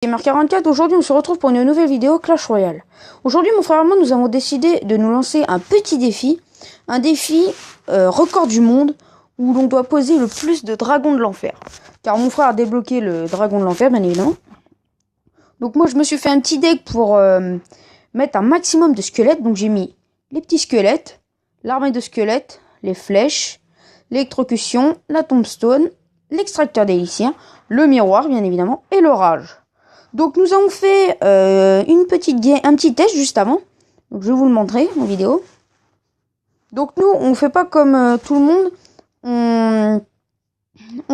Gamer44, aujourd'hui on se retrouve pour une nouvelle vidéo Clash Royale. Aujourd'hui mon frère et moi nous avons décidé de nous lancer un petit défi. Un défi record du monde où l'on doit poser le plus de dragons de l'enfer. Car mon frère a débloqué le dragon de l'enfer bien évidemment. Donc moi je me suis fait un petit deck pour mettre un maximum de squelettes. Donc j'ai mis les petits squelettes, l'armée de squelettes, les flèches, l'électrocution, la tombstone, l'extracteur d'élixir, le miroir bien évidemment et l'orage. Donc nous avons fait un petit test juste avant. Donc je vais vous le montrer en vidéo. Donc nous on fait pas comme tout le monde. On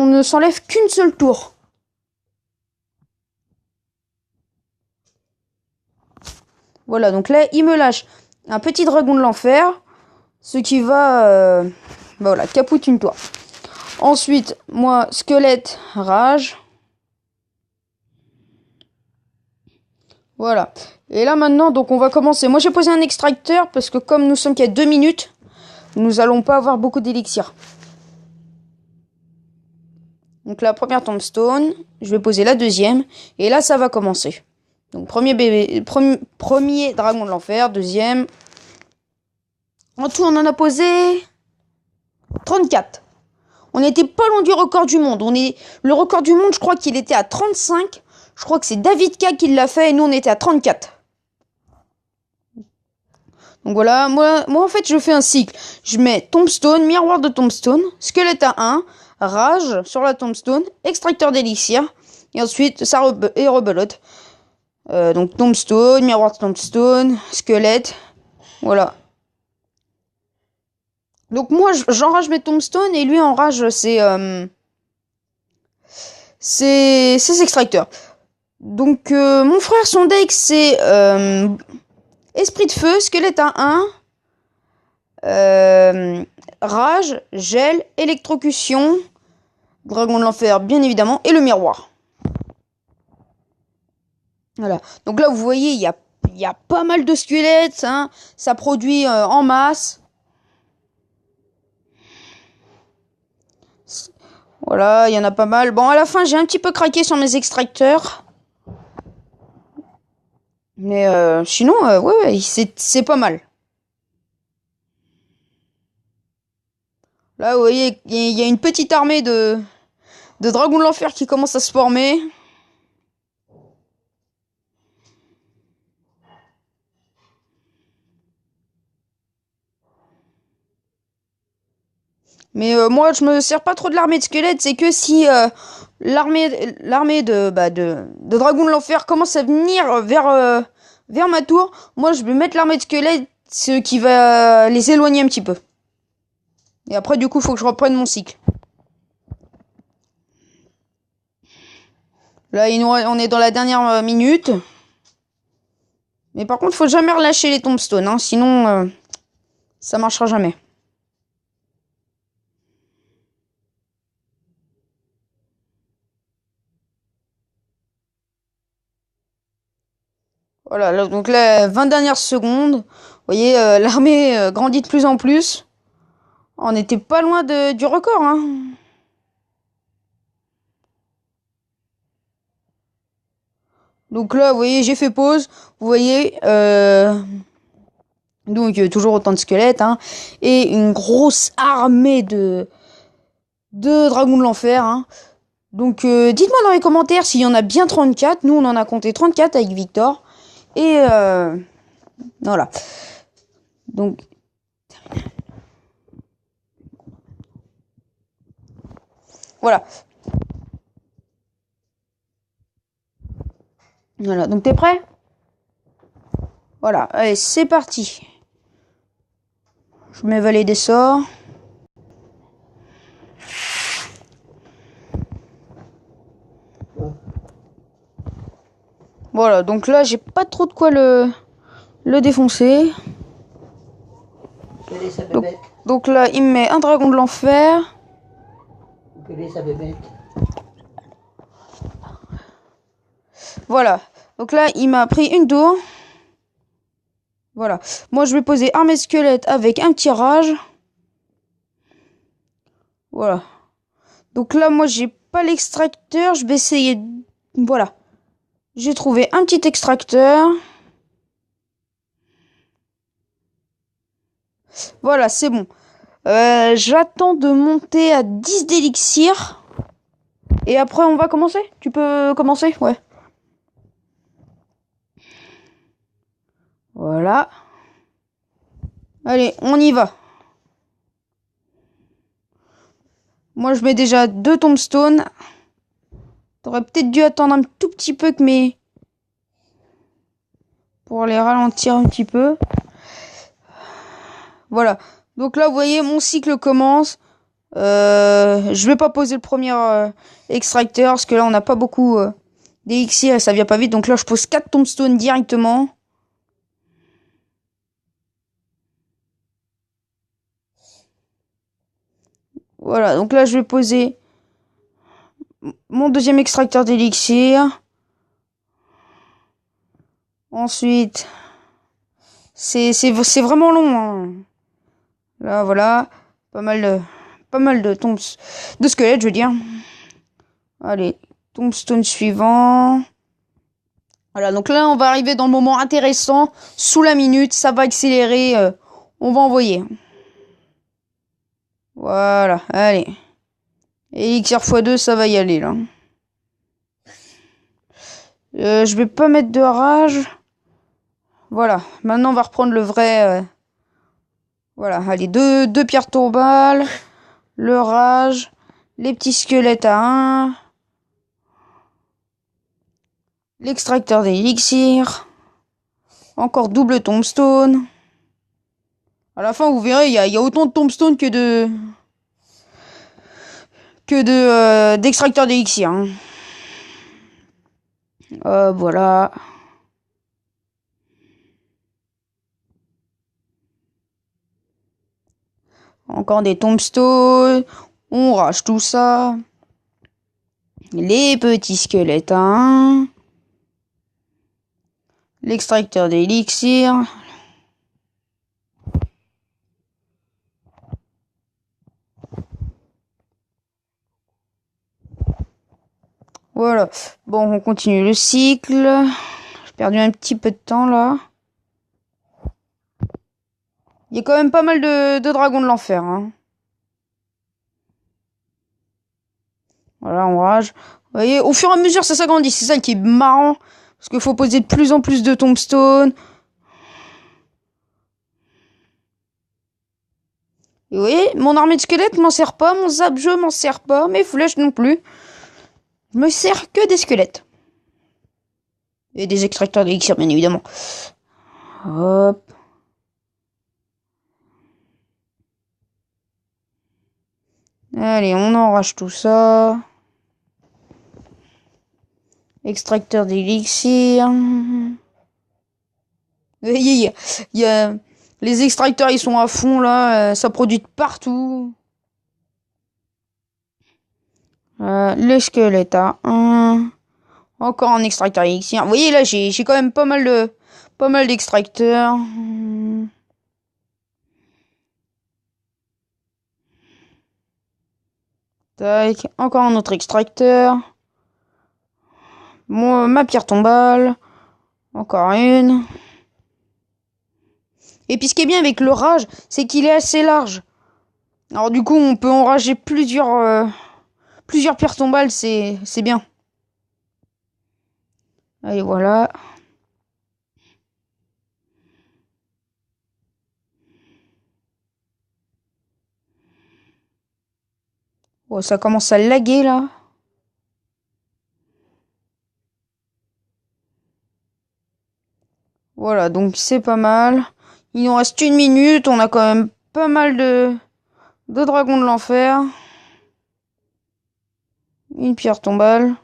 ne s'enlève qu'une seule tour. Voilà, donc là il me lâche un petit dragon de l'enfer. Ce qui va voilà, capoute une tour. Ensuite, moi, squelette, rage. Voilà. Et là maintenant, donc on va commencer. Moi j'ai posé un extracteur parce que comme nous sommes qu'à 2 minutes, nous allons pas avoir beaucoup d'élixir. Donc la première tombstone, je vais poser la deuxième. Et là ça va commencer. Donc premier dragon de l'enfer, deuxième. En tout on en a posé 34. On n'était pas loin du record du monde. Le record du monde, je crois qu'il était à 35. Je crois que c'est David K qui l'a fait et nous on était à 34. Donc voilà, moi en fait je fais un cycle. Je mets tombstone, miroir de tombstone, squelette à 1, rage sur la tombstone, extracteur d'élixir. Et ensuite ça rebelote. Donc tombstone, miroir de tombstone, squelette. Voilà. Donc moi j'enrage mes tombstones et lui enrage ses extracteurs. Donc mon frère son deck c'est esprit de feu, squelette à 1, rage, gel, électrocution, dragon de l'enfer bien évidemment et le miroir. Voilà. Donc là vous voyez il y a pas mal de squelettes, hein. Ça produit en masse. Voilà, il y en a pas mal. Bon, à la fin, j'ai un petit peu craqué sur mes extracteurs. Mais sinon, ouais, c'est pas mal. Là, vous voyez, il y a une petite armée de dragons de l'enfer qui commence à se former. Mais moi, je me sers pas trop de l'armée de squelettes. C'est que si l'armée de dragons de l'enfer commence à venir vers ma tour, moi, je vais mettre l'armée de squelettes, ce qui va les éloigner un petit peu. Et après, du coup, faut que je reprenne mon cycle. Là, on est dans la dernière minute. Mais par contre, faut jamais relâcher les tombstones, hein, sinon ça marchera jamais. Voilà, là, donc là, 20 dernières secondes. Vous voyez, l'armée grandit de plus en plus. On n'était pas loin du record, hein. Donc là, vous voyez, j'ai fait pause. Vous voyez, donc toujours autant de squelettes, hein, et une grosse armée de dragons de l'enfer, hein. Donc dites-moi dans les commentaires s'il y en a bien 34. Nous, on en a compté 34 avec Victor. Et voilà. Donc voilà. Voilà, donc t'es prêt? Voilà, allez, c'est parti. Je mets vallée des sorts. Voilà, donc là, j'ai pas trop de quoi le défoncer. Donc là, il me met un dragon de l'enfer. Voilà, donc là, il m'a pris une tour. Voilà, moi, je vais poser armée squelette avec un petit rage. Voilà. Donc là, moi, j'ai pas l'extracteur. Je vais essayer... Voilà. J'ai trouvé un petit extracteur. Voilà, c'est bon. J'attends de monter à 10 d'élixir. Et après, on va commencer. Tu peux commencer? Ouais. Voilà. Allez, on y va. Moi, je mets déjà 2 tombstones. T'aurais peut-être dû attendre un tout petit peu que mes... pour les ralentir un petit peu. Voilà. Donc là, vous voyez, mon cycle commence. Je vais pas poser le premier extracteur parce que là, on n'a pas beaucoup d'élixir et ça vient pas vite. Donc là, je pose 4 tombstones directement. Voilà, donc là, je vais poser mon deuxième extracteur d'élixir. Ensuite, c'est vraiment long, hein. Là, voilà, pas mal de tombes de squelettes, je veux dire. Allez, tombstone suivant. Voilà, donc là, on va arriver dans le moment intéressant. Sous la minute, ça va accélérer. On va envoyer. Voilà, allez. Elixir x2, ça va y aller, là. Je vais pas mettre de rage. Voilà, maintenant, on va reprendre le vrai... Voilà, allez, deux pierres tombales. Le rage. Les petits squelettes à 1. L'extracteur d'élixir. Encore double tombstone. À la fin, vous verrez, il y a autant de tombstone que d'extracteurs d'élixir. Hein. Voilà. Encore des tombstones. On rage tout ça. Les petits squelettes à 1. L'extracteur d'élixir. Voilà. Bon, on continue le cycle. J'ai perdu un petit peu de temps là. Il y a quand même pas mal de dragons de l'enfer. Hein. Voilà, on rage. Vous voyez, au fur et à mesure, ça s'agrandit. C'est ça qui est marrant. Parce qu'il faut poser de plus en plus de tombstones. Et vous voyez, mon armée de squelettes m'en sert pas. Mon zap jeu m'en sert pas. Mes flèches non plus. Je me sers que des squelettes. Et des extracteurs d'élixir, bien évidemment. Hop. Allez, on enrage tout ça. Extracteur d'élixir. Il y a... Les extracteurs, ils sont à fond, là. Ça produit de partout. Le squelette à 1. Encore un extracteur élixir. Vous voyez, là, j'ai quand même pas mal d'extracteurs. Tac. Encore un autre extracteur. Ma pierre tombale. Encore une. Et puis ce qui est bien avec le rage, c'est qu'il est assez large. Alors du coup, on peut enrager plusieurs pierres tombales, c'est bien. Allez, voilà. Oh, ça commence à laguer là. Voilà, donc c'est pas mal. Il nous reste 1 minute, on a quand même pas mal de dragons de l'enfer. Une pierre tombale.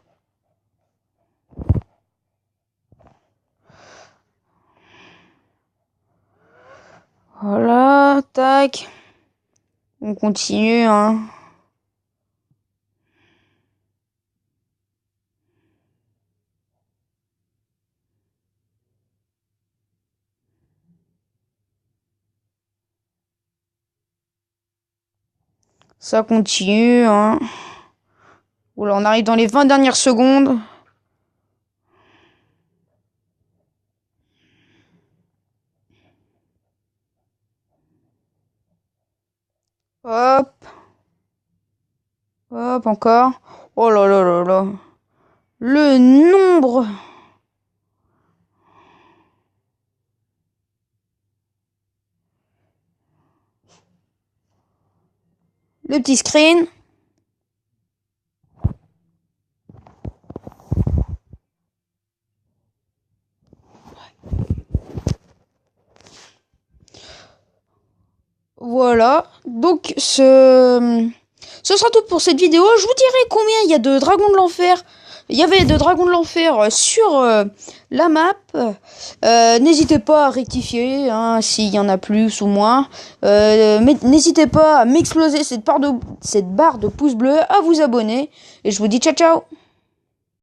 Voilà, tac. On continue, hein. Ça continue, hein. Oula, on arrive dans les 20 dernières secondes. Hop, hop, encore. Oh là là là là. Le nombre. Le petit screen. Voilà. Donc, ce sera tout pour cette vidéo. Je vous dirai combien il y a de dragons de l'enfer. Il y avait de dragons de l'enfer sur la map. N'hésitez pas à rectifier hein, s'il y en a plus ou moins. Mais n'hésitez pas à m'exploser cette barre de pouce bleu, à vous abonner. Et je vous dis ciao ciao.